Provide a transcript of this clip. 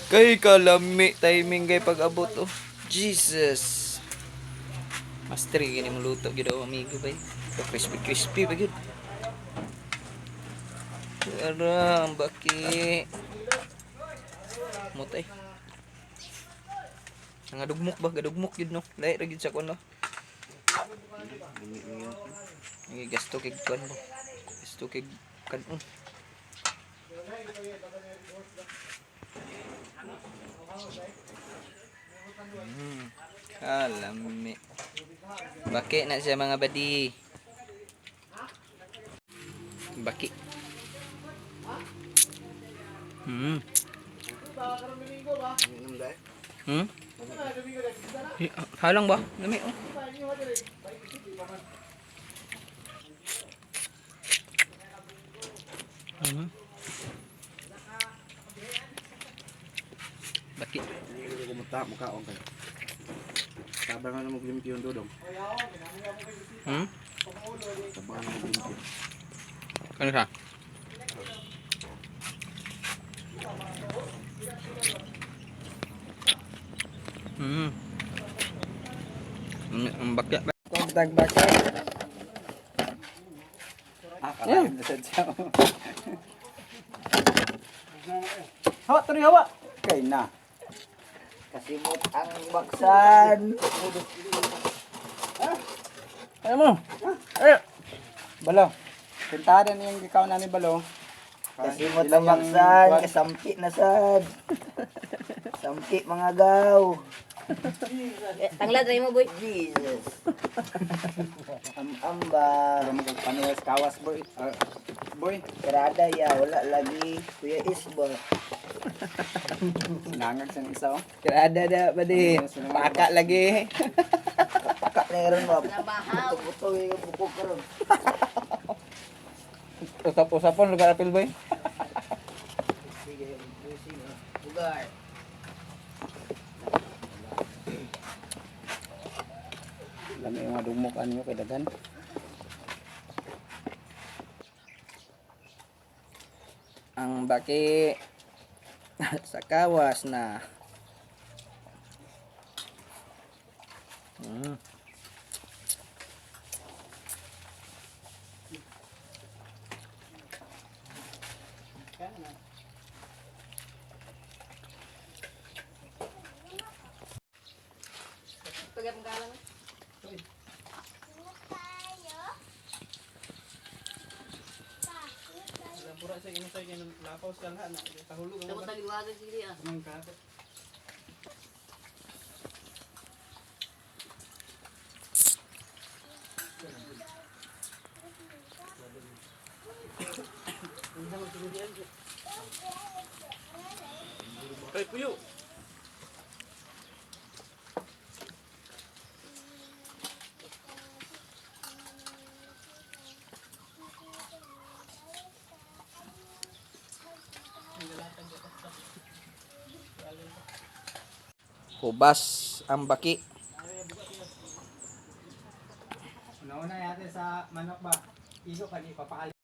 Kay kalami timing kay pag-abot oh. Jesus. Master gini maluto gid daw amigo bay. So crispy crispy ba gid. Ara ang baki. Mutay. Nga dugmok ba? Gadugmok gid no. Lahi ra gid sa kuno. Ini gasto kay kuan mo. Gasto kay kanon. Kalami. Baki na siya mga badi. Baki. Hmm. Hmm? Halang ba? Lami oh. Hmm. Baki. Kumusta mukhaon kayo. Sabangan na maglimpyo yung dodong. Hmm? Sabangan na maglimpyo. Kano ka? Hmm. Ang bakya. Kontak bakit? Kalahin na siya. Hawa, tuloy hawa. Kay na. Kasimot ang baksan. Ano mo? Ay. Balo. Pintahan yung ikaw na ni Balo. Kasimot ang baksan. Kasampi na sad. Sampi mga gaw. Tanglad rin mo, boy. Jesus. Am-amba. Para magpanuwas kawas boy. Boy. Karada ya. Wala lagi. Kuya Isbo. Nangag sa isa oh. Karada na ba di? Paka lagi. Paka na rin mo. Nabahaw. Puto yung buko ko rin. Usap-usapon lugar apil boy. Sige. Bugar. Lami yung madumukan nyo kay dagan. Ang baki sa kawas na. Hmm. Pagay pang kalang. Dapat taliwagan sili ah. Ay puyo. Hubas ang baki. Nauna yate sa manok ba? Iso kani papaali.